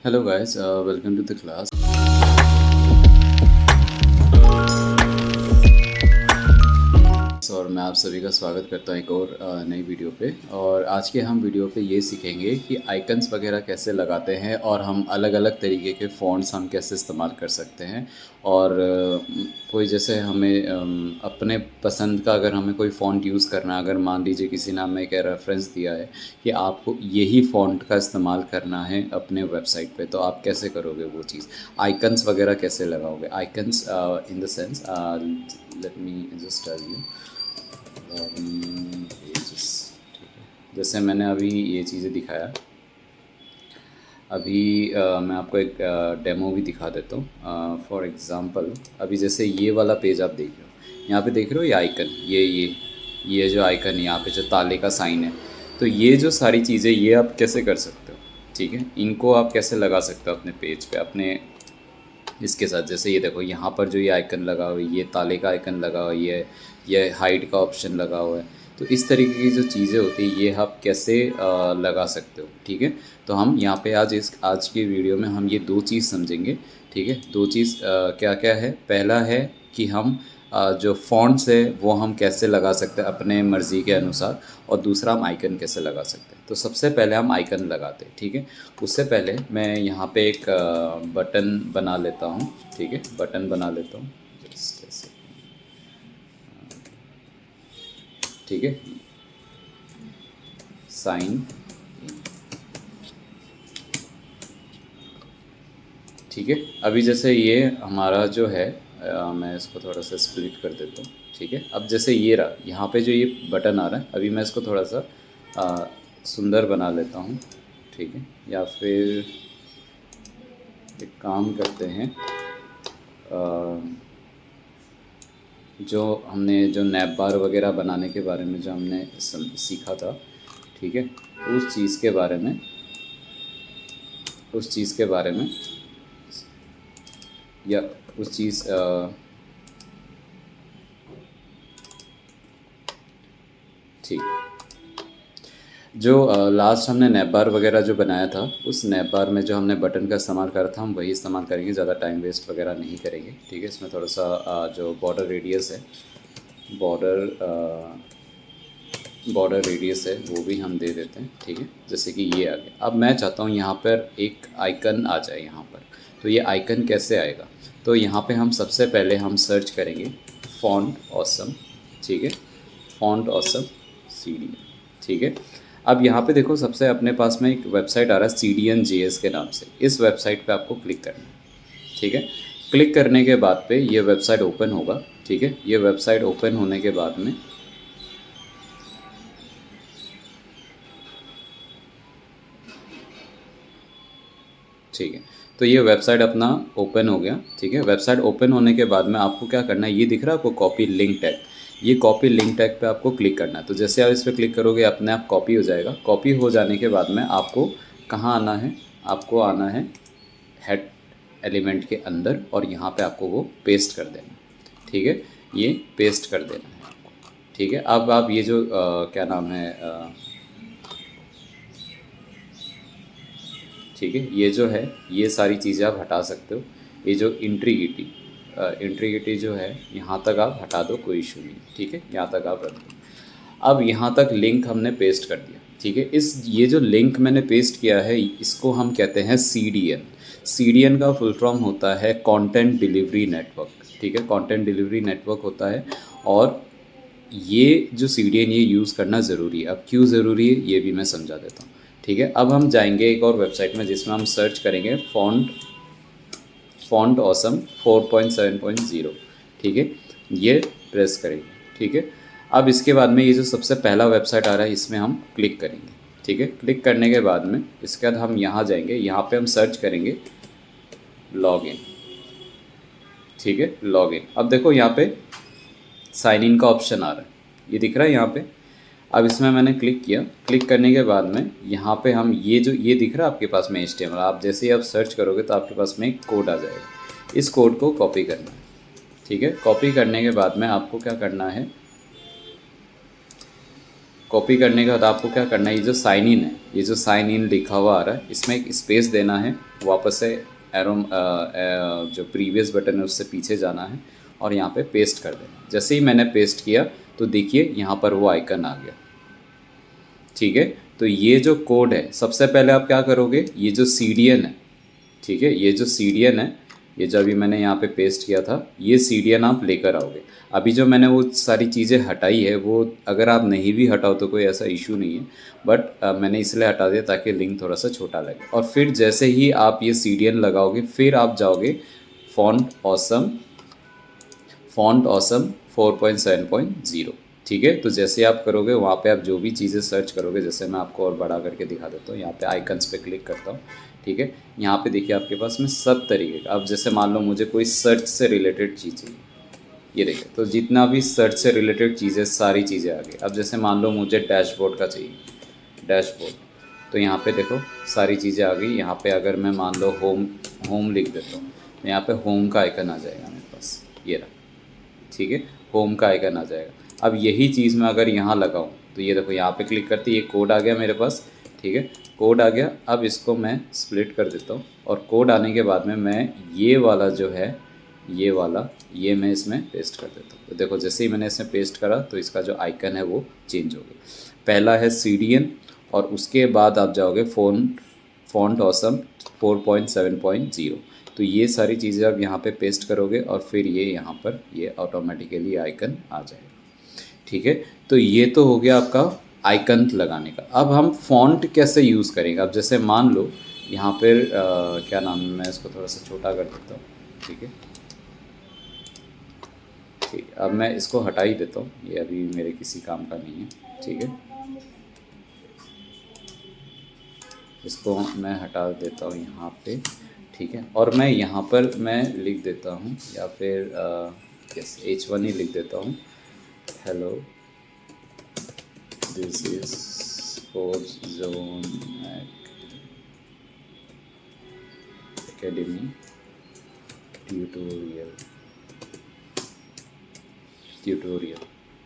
Hello guys, welcome to the class. और मैं आप सभी का स्वागत करता हूँ एक और नई वीडियो पे। और आज के हम वीडियो पे ये सीखेंगे कि आइकन्स वगैरह कैसे लगाते हैं और हम अलग अलग तरीके के फ़ॉन्ट्स हम कैसे इस्तेमाल कर सकते हैं। और कोई जैसे हमें अपने पसंद का अगर हमें कोई फ़ॉन्ट यूज़ करना है, अगर मान लीजिए किसी ने हमें एक रेफरेंस दिया है कि आपको यही फ़ॉन्ट का इस्तेमाल करना है अपने वेबसाइट पे, तो आप कैसे करोगे वो चीज़। आइकन्स वगैरह कैसे लगाओगे, icons in the sense, let me just tell you pages. ठीक है, जैसे मैंने अभी ये चीज़ें दिखाया, अभी मैं आपको एक डेमो भी दिखा देता हूँ। फॉर एग्ज़ाम्पल अभी जैसे ये वाला पेज आप देख रहे हो, यहाँ पे देख रहे हो ये आइकन, ये जो आइकन है यहाँ पे जो ताले का साइन है, तो ये जो सारी चीज़ें ये आप कैसे कर सकते हो। ठीक है, इनको आप कैसे लगा सकते हो अपने पेज पे, अपने इसके साथ। जैसे ये देखो यहाँ पर जो ये आइकन लगा हुआ है, ये ताले का आइकन लगा हुआ है, ये हाइड का ऑप्शन लगा हुआ है। तो इस तरीके की जो चीज़ें होती है ये आप कैसे लगा सकते हो। ठीक है, तो हम यहाँ पे आज की वीडियो में हम ये दो चीज़ समझेंगे। ठीक है, दो चीज़ क्या क्या है। पहला है कि हम जो फ़ॉन्ट्स है वो हम कैसे लगा सकते हैं अपने मर्ज़ी के अनुसार, और दूसरा हम आइकन कैसे लगा सकते हैं। तो सबसे पहले हम आइकन लगाते हैं। ठीक है, उससे पहले मैं यहाँ पे एक बटन बना लेता हूँ। ठीक है, बटन बना लेता हूँ जस्ट ऐसे। ठीक है, साइन। ठीक है, अभी जैसे ये हमारा जो है मैं इसको थोड़ा सा स्प्लिट कर देता हूँ। ठीक है, अब जैसे ये रहा, यहाँ पे जो ये बटन आ रहा है, अभी मैं इसको थोड़ा सा सुंदर बना लेता हूँ। ठीक है, या फिर एक काम करते हैं, जो हमने जो नैप बार वगैरह बनाने के बारे में जो हमने सीखा था, ठीक है, उस चीज़ के बारे में, उस चीज़ के बारे में, या उस चीज़ ठीक, जो लास्ट हमने नैप बार वगैरह जो बनाया था, उस नैप बार में जो हमने बटन का इस्तेमाल करा था हम वही इस्तेमाल करेंगे, ज़्यादा टाइम वेस्ट वगैरह नहीं करेंगे। ठीक है, इसमें थोड़ा सा जो बॉर्डर रेडियस है, बॉर्डर रेडियस है वो भी हम दे देते हैं। ठीक है, जैसे कि ये आ गया। अब मैं चाहता हूँ यहाँ पर एक आइकन आ जाए यहाँ पर, तो ये आइकन कैसे आएगा। तो यहाँ पे हम सबसे पहले हम सर्च करेंगे फॉन्ट ऑसम। ठीक है, फॉन्ट ऑसम CD। ठीक है, अब यहाँ पे देखो सबसे अपने पास में एक वेबसाइट आ रहा है CDN.js के नाम से। इस वेबसाइट पे आपको क्लिक करना है। ठीक है, क्लिक करने के बाद पे ये वेबसाइट ओपन होगा। ठीक है, ये वेबसाइट ओपन होने के बाद में ठीक है, तो ये वेबसाइट अपना ओपन हो गया। ठीक है, वेबसाइट ओपन होने के बाद में आपको क्या करना है, ये दिख रहा है आपको कॉपी लिंक टैग, ये कॉपी लिंक टैग पे आपको क्लिक करना है। तो जैसे आप इस पर क्लिक करोगे अपने आप कॉपी हो जाएगा। कॉपी हो जाने के बाद में आपको कहाँ आना है, आपको आना है हेड एलिमेंट के अंदर, और यहाँ पे आपको वो पेस्ट कर देना। ठीक है, ये पेस्ट कर देना है आपको। ठीक है, अब आप ये जो क्या नाम है, ठीक है, ये जो है ये सारी चीज़ें आप हटा सकते हो। ये जो इंट्रीगिटी जो है यहाँ तक आप हटा दो, कोई इशू नहीं। ठीक है, यहाँ तक आप रख दो। अब यहाँ तक लिंक हमने पेस्ट कर दिया। ठीक है, ये जो लिंक मैंने पेस्ट किया है इसको हम कहते हैं CDN। CDN का फुल फॉर्म होता है कंटेंट डिलीवरी नेटवर्क। ठीक है, कंटेंट डिलीवरी नेटवर्क होता है। और ये जो CDN ये यूज़ करना ज़रूरी है। अब क्यों ज़रूरी है ये भी मैं समझा देता हूँ। ठीक है, अब हम जाएंगे एक और वेबसाइट में जिसमें हम सर्च करेंगे फॉन्ट ऑसम 4.7.0। ठीक है, ये प्रेस करेंगे। ठीक है, अब इसके बाद में ये जो सबसे पहला वेबसाइट आ रहा है इसमें हम क्लिक करेंगे। ठीक है, क्लिक करने के बाद में इसके बाद हम यहाँ जाएंगे, यहाँ पे हम सर्च करेंगे लॉगिन। ठीक है, लॉगिन। अब देखो यहाँ पे साइन इन का ऑप्शन आ रहा है, ये दिख रहा है यहाँ पे। अब इसमें मैंने क्लिक किया। क्लिक करने के बाद में यहाँ पे हम ये दिख रहा है आपके पास में HTML, आप जैसे ही आप सर्च करोगे तो आपके पास में एक कोड आ जाएगा। इस कोड को कॉपी करना है। ठीक है, कॉपी करने के बाद में आपको क्या करना है, कॉपी करने के बाद आपको क्या करना है, ये जो साइन इन है, ये जो साइन इन लिखा हुआ आ रहा है, इसमें एक स्पेस देना है, वापस से एरो जो प्रीवियस बटन है उससे पीछे जाना है और यहाँ पे पेस्ट कर देना। जैसे ही मैंने पेस्ट किया तो देखिए यहाँ पर वो आइकन आ गया। ठीक है, तो ये जो कोड है, सबसे पहले आप क्या करोगे, ये जो CDN है, ठीक है, ये जो CDN है, ये जो अभी मैंने यहाँ पे पेस्ट किया था, ये CDN आप लेकर आओगे। अभी जो मैंने वो सारी चीज़ें हटाई है, वो अगर आप नहीं भी हटाओ तो कोई ऐसा इशू नहीं है, बट मैंने इसलिए हटा दिया ताकि लिंक थोड़ा सा छोटा लगे। और फिर जैसे ही आप ये CDN लगाओगे, फिर आप जाओगे फॉन्ट ऑसम 4.7.0। ठीक है, तो जैसे आप करोगे वहाँ पे आप जो भी चीज़ें सर्च करोगे, जैसे मैं आपको और बड़ा करके दिखा देता हूँ, यहाँ पे आइकन्स पे क्लिक करता हूँ। ठीक है, यहाँ पे देखिए आपके पास में सब तरीके का, अब जैसे मान लो मुझे कोई सर्च से रिलेटेड चीज़ चाहिए, ये देखिए, तो जितना भी सर्च से रिलेटेड चीज़ें, सारी चीज़ें आ गई। अब जैसे मान लो मुझे डैशबोर्ड का चाहिए, डैशबोर्ड, तो यहाँ पे देखो सारी चीज़ें आ गई। यहाँ पे अगर मैं मान लो होम लिख देता हूँ, तो यहाँ पे होम का आइकन आ जाएगा मेरे पास, ये रहा। ठीक है, होम का आइकन आ जाएगा। अब यही चीज़ मैं अगर यहाँ लगाऊँ तो ये देखो, यहाँ पे क्लिक करते ये कोड आ गया मेरे पास। ठीक है, कोड आ गया। अब इसको मैं स्प्लिट कर देता हूँ और कोड आने के बाद में मैं ये वाला जो है, ये वाला, ये मैं इसमें पेस्ट कर देता हूँ। तो देखो जैसे ही मैंने इसमें पेस्ट करा तो इसका जो आइकन है वो चेंज हो गया। पहला है CDN और उसके बाद आप जाओगे फॉन्ट ऑसम 4.7.0। तो ये सारी चीज़ें आप यहाँ पे पेस्ट करोगे और फिर ये यहाँ पर ये ऑटोमेटिकली आइकन आ जाएगा। ठीक है, तो ये तो हो गया आपका आइकन लगाने का। अब हम फ़ॉन्ट कैसे यूज़ करेंगे। अब जैसे मान लो यहाँ पर क्या नाम है, मैं इसको थोड़ा सा छोटा कर देता हूँ। ठीक है, ठीक है, अब मैं इसको हटा ही देता हूँ, ये अभी मेरे किसी काम का नहीं है। ठीक है, इसको मैं हटा देता हूँ यहाँ पे। ठीक है, और मैं यहाँ पर मैं लिख देता हूँ, या फिर यस H1 ही लिख देता हूँ, hello this is sports zone academy tutorial.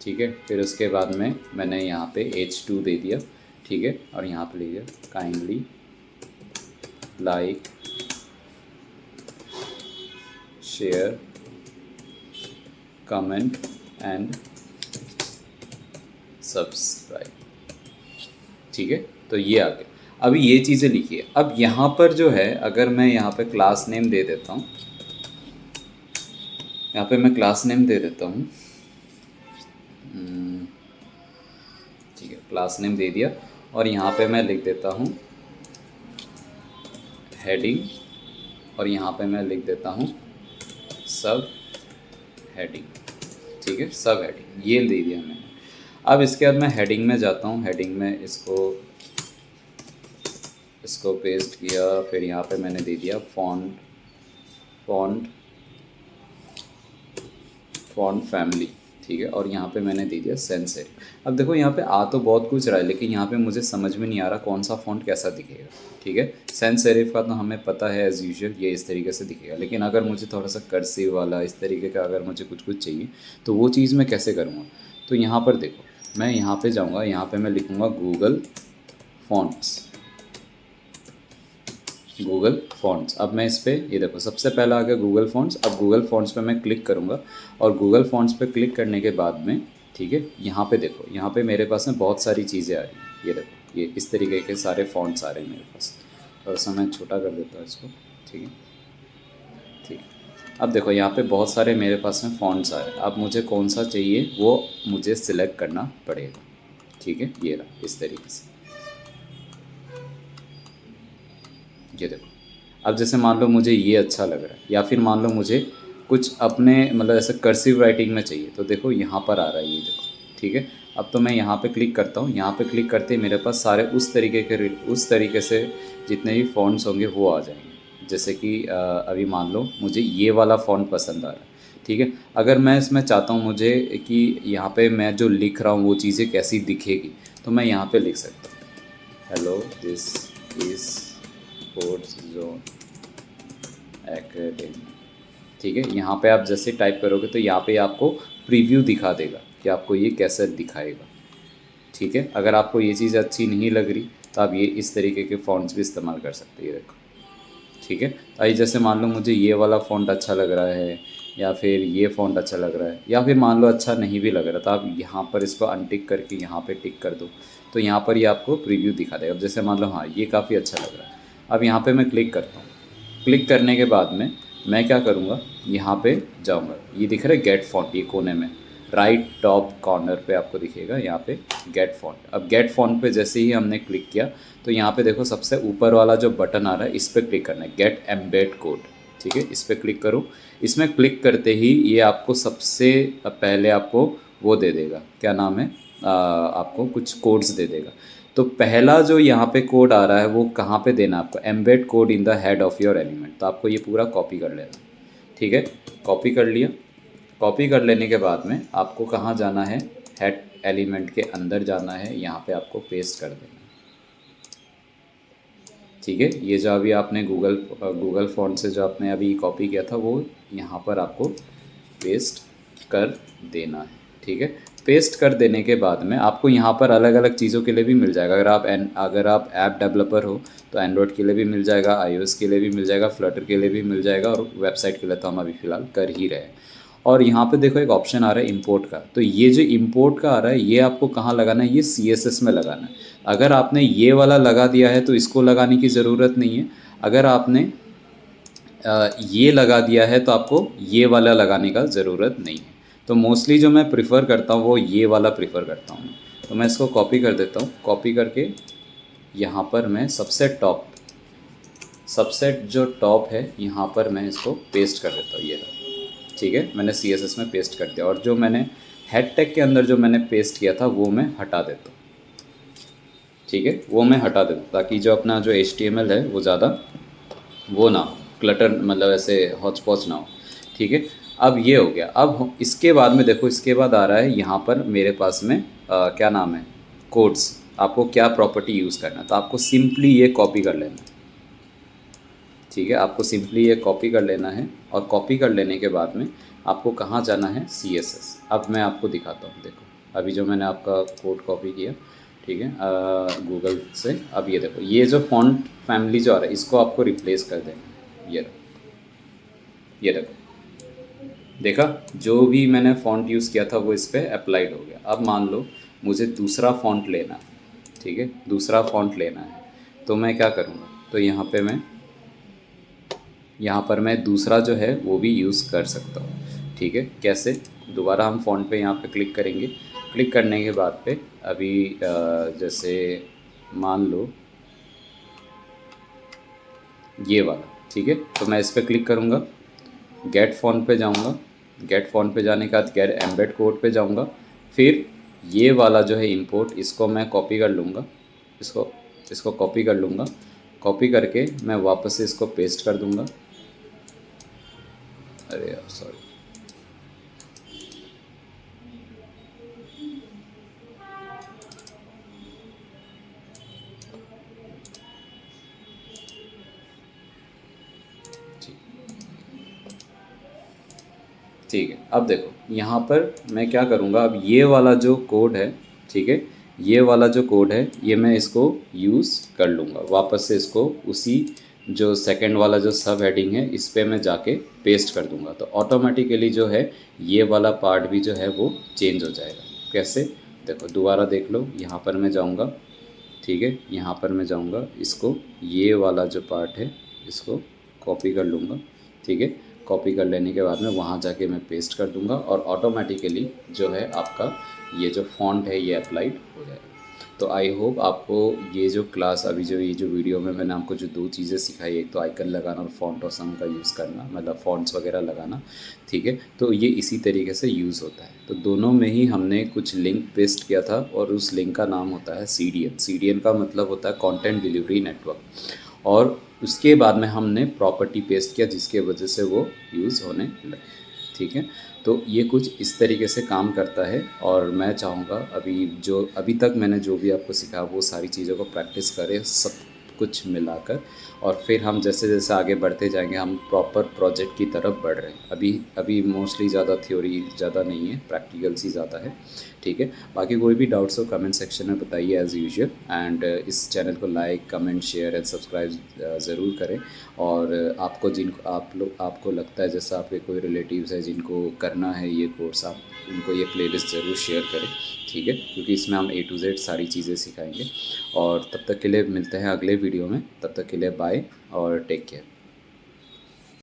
ठीक है, फिर उसके बाद में मैंने यहाँ पे H2 दे दिया। ठीक है, और यहाँ पे लिख दिया kindly like share comment and subscribe. ठीक है, तो ये आ गया। अभी ये चीज़ें लिखिए। अब यहाँ पर जो है, अगर मैं यहाँ पे क्लास नेम दे देता हूँ, यहाँ पे मैं क्लास नेम दे देता हूँ। ठीक है, क्लास नेम दे दिया और यहाँ पे मैं लिख देता हूँ हेडिंग, और यहाँ पे मैं लिख देता हूँ सब हेडिंग। ठीक है, सब हेडिंग ये दे दिया मैंने। अब इसके बाद मैं हेडिंग में जाता हूँ। हेडिंग में इसको पेस्ट किया, फिर यहाँ पे मैंने दे दिया फॉन्ट फैमिली। ठीक है, और यहाँ पे मैंने दे दिया सेंस सेरिफ। अब देखो यहाँ पे आ तो बहुत कुछ रहा है, लेकिन यहाँ पे मुझे समझ में नहीं आ रहा कौन सा फ़ॉन्ट कैसा दिखेगा। ठीक है, सेंस सेरिफ का तो हमें पता है एज़ यूजुअल ये इस तरीके से दिखेगा, लेकिन अगर मुझे थोड़ा सा कर्सिव वाला इस तरीके का अगर मुझे कुछ चाहिए तो वो चीज़ मैं कैसे करूँगा। तो यहाँ पर देखो, मैं यहाँ पर जाऊँगा, यहाँ पर मैं लिखूँगा गूगल फॉन्ट्स। अब मैं इस पर ये देखो, सबसे पहला आ गया गूगल फॉन्ट्स। अब गूगल फॉन्ट्स पे मैं क्लिक करूँगा और गूगल फॉन्ट्स पे क्लिक करने के बाद में, ठीक है, यहाँ पे देखो, यहाँ पे मेरे पास में बहुत सारी चीज़ें आ रही हैं। ये देखो, ये इस तरीके के सारे फॉन्ट्स आ रहे हैं मेरे पास। थोड़ा सा मैं छोटा कर देता हूँ इसको। ठीक है, ठीक। अब देखो यहाँ पे बहुत सारे मेरे पास में फॉन्ट्स आ रहे हैं। अब मुझे कौन सा चाहिए वो मुझे सिलेक्ट करना पड़ेगा। ठीक है, ये रहा इस तरीके से। ये देखो, अब जैसे मान लो मुझे ये अच्छा लग रहा है, या फिर मान लो मुझे कुछ अपने मतलब ऐसे कर्सिव राइटिंग में चाहिए, तो देखो यहाँ पर आ रहा है, ये देखो। ठीक है, अब तो मैं यहाँ पे क्लिक करता हूँ। यहाँ पे क्लिक करते ही मेरे पास सारे उस तरीके से जितने भी फ़ॉन्ट्स होंगे वो आ जाएंगे। जैसे कि अभी मान लो मुझे ये वाला फ़ॉन्ट पसंद आ रहा है। ठीक है, अगर मैं इसमें चाहता हूँ मुझे कि यहाँ पे मैं जो लिख रहा हूँ वो चीज़ें कैसी दिखेगी, तो मैं यहाँ पे लिख सकता हूँ hello this is sports zone academy. ठीक है, यहाँ पे आप जैसे टाइप करोगे तो यहाँ पे आपको प्रीव्यू दिखा देगा कि आपको ये कैसे दिखाएगा। ठीक है। अगर आपको ये चीज़ अच्छी नहीं लग रही तो आप ये इस तरीके के फ़ॉन्ट्स भी इस्तेमाल कर सकते हैं, ये देखो, ठीक है। आई जैसे मान लो मुझे ये वाला फ़ॉन्ट अच्छा लग रहा है या फिर ये फ़ॉन्ट अच्छा लग रहा है, या फिर मान लो अच्छा नहीं भी लग रहा, तो आप यहाँ पर इसको अनटिक करके यहाँ पे टिक कर दो, तो यहाँ पर ये आपको प्रीव्यू दिखा देगा। अब जैसे मान लो हाँ ये काफ़ी अच्छा लग रहा है, अब यहाँ पे मैं क्लिक करता हूँ। क्लिक करने के बाद में मैं क्या करूँगा, यहाँ पे जाऊँगा, ये दिख रहा है गेट फ़ॉन्ट, ये कोने में राइट टॉप कॉर्नर पे आपको दिखेगा यहाँ पे गेट फ़ॉन्ट। अब गेट फ़ॉन्ट पे जैसे ही हमने क्लिक किया तो यहाँ पे देखो सबसे ऊपर वाला जो बटन आ रहा है इस पर क्लिक करना है, गेट एम्बेड कोड, ठीक है। इस पर क्लिक करो। इसमें क्लिक करते ही ये आपको सबसे पहले आपको वो दे देगा, क्या नाम है, आपको कुछ कोड्स दे देगा। तो पहला जो यहाँ पे कोड आ रहा है वो कहाँ पे देना है आपको, embed code in the head of your element. तो आपको ये पूरा कॉपी कर लेना, ठीक है। कॉपी कर लिया। कॉपी कर लेने के बाद में आपको कहाँ जाना है, हेड एलिमेंट के अंदर जाना है, यहाँ पे आपको पेस्ट कर देना, ठीक है। ये जो अभी आपने गूगल फॉन्ट से जो आपने अभी कॉपी किया था वो यहाँ पर आपको पेस्ट कर देना है, ठीक है। पेस्ट कर देने के बाद में आपको यहाँ पर अलग अलग चीज़ों के लिए भी मिल जाएगा। अगर आप ऐप डेवलपर हो तो एंड्रॉयड के लिए भी मिल जाएगा, iOS के लिए भी मिल जाएगा, फ्लटर के लिए भी मिल जाएगा, और वेबसाइट के लिए तो हम अभी फ़िलहाल कर ही रहे हैं। और यहाँ पे देखो एक ऑप्शन आ रहा है इंपोर्ट का, तो ये जो इंपोर्ट का आ रहा है ये आपको कहाँ लगाना है, ये CSS में लगाना है। अगर आपने ये वाला लगा दिया है तो इसको लगाने की ज़रूरत नहीं है। अगर आपने ये लगा दिया है तो आपको ये वाला लगाने का ज़रूरत नहीं है। तो मोस्टली जो मैं प्रिफ़र करता हूँ वो ये वाला प्रिफ़र करता हूँ। तो मैं इसको कॉपी कर देता हूँ। कॉपी करके यहाँ पर मैं सबसे जो टॉप है यहाँ पर मैं इसको पेस्ट कर देता हूँ, ये रहा, ठीक है। मैंने CSS में पेस्ट कर दिया, और जो मैंने हेड टैग के अंदर जो मैंने पेस्ट किया था वो मैं हटा देता हूँ, ठीक है। वो मैं हटा देता हूँ ताकि जो अपना जो HTML है वो ज़्यादा वो ना हो, क्लटर, मतलब ऐसे हौच पौच ना हो, ठीक है। अब ये हो गया। अब इसके बाद में देखो, इसके बाद आ रहा है यहाँ पर मेरे पास में क्या नाम है, कोड्स। आपको क्या प्रॉपर्टी यूज़ करना है, तो आपको सिंपली ये कॉपी कर लेना है, ठीक है। आपको सिंपली ये कॉपी कर लेना है, और कॉपी कर लेने के बाद में आपको कहाँ जाना है, CSS। अब मैं आपको दिखाता हूँ, देखो अभी जो मैंने आपका कोड कॉपी किया, ठीक है, गूगल से। अब ये देखो, ये जो फॉन्ट फैमिली जो आ रहा है इसको आपको रिप्लेस कर देना है, ये देखो, देखा, जो भी मैंने फ़ॉन्ट यूज़ किया था वो इस पर अप्लाइड हो गया। अब मान लो मुझे दूसरा फ़ॉन्ट लेना है, ठीक है, दूसरा फ़ॉन्ट लेना है, तो मैं क्या करूँगा, तो यहाँ पर मैं दूसरा जो है वो भी यूज़ कर सकता हूँ, ठीक है। कैसे, दोबारा हम फ़ॉन्ट पे यहाँ पे क्लिक करेंगे। क्लिक करने के बाद पे अभी जैसे मान लो ये वाला, ठीक है, तो मैं इस पर क्लिक करूँगा, गेट फ़ॉन्ट पे जाऊँगा। गेट फ़ॉन्ट पे जाने के बाद गेट एम्बेड कोड पे जाऊँगा। फिर ये वाला जो है इंपोर्ट, इसको मैं कॉपी कर लूँगा, इसको कॉपी कर लूँगा। कॉपी करके मैं वापस से इसको पेस्ट कर दूँगा। अरे यार सॉरी, ठीक है। अब देखो यहाँ पर मैं क्या करूँगा, अब ये वाला जो कोड है, ठीक है, ये वाला जो कोड है ये मैं इसको यूज़ कर लूँगा वापस से, इसको उसी जो सेकंड वाला जो सब हेडिंग है इस पर मैं जाके पेस्ट कर दूँगा। तो ऑटोमेटिकली जो है ये वाला पार्ट भी जो है वो चेंज हो जाएगा। कैसे, देखो दोबारा देख लो, यहाँ पर मैं जाऊँगा, ठीक है, यहाँ पर मैं जाऊँगा, इसको ये वाला जो पार्ट है इसको कॉपी कर लूँगा, ठीक है। कॉपी कर लेने के बाद में वहाँ जाके मैं पेस्ट कर दूँगा, और ऑटोमेटिकली जो है आपका ये जो फॉन्ट है ये अप्लाइड हो जाएगा। तो आई होप आपको ये जो क्लास अभी जो ये जो वीडियो में मैंने आपको जो दो चीज़ें सिखाई, एक तो आइकन लगाना और फॉन्ट ऑसम का यूज़ करना, मतलब फॉन्ट्स वगैरह लगाना, ठीक है, तो ये इसी तरीके से यूज़ होता है। तो दोनों में ही हमने कुछ लिंक पेस्ट किया था, और उस लिंक का नाम होता है CDN। CDN का मतलब होता है कंटेंट डिलीवरी नेटवर्क, और उसके बाद में हमने प्रॉपर्टी पेस्ट किया जिसके वजह से वो यूज़ होने लगे, ठीक है। तो ये कुछ इस तरीके से काम करता है, और मैं चाहूँगा अभी तक मैंने जो भी आपको सिखाया वो सारी चीज़ों को प्रैक्टिस करें, सब कुछ मिलाकर, और फिर हम जैसे जैसे आगे बढ़ते जाएंगे हम प्रॉपर प्रोजेक्ट की तरफ बढ़ रहे हैं। अभी अभी मोस्टली ज़्यादा थ्योरी ज़्यादा नहीं है, प्रैक्टिकल्स ही ज़्यादा है। ठीक है, बाकी कोई भी डाउट्स हो कमेंट सेक्शन में बताइए एज़ यूजुअल। एंड इस चैनल को like comment share and subscribe ज़रूर करें। और आपको जिनको आपको लगता है जैसा आपके कोई रिलेटिव्स है जिनको करना है ये कोर्स, आप उनको ये प्लेलिस्ट ज़रूर शेयर करें। ठीक है, क्योंकि इसमें हम A to Z सारी चीज़ें सिखाएंगे। और तब तक के लिए मिलते हैं अगले वीडियो में, तब तक के लिए बाय और टेक केयर।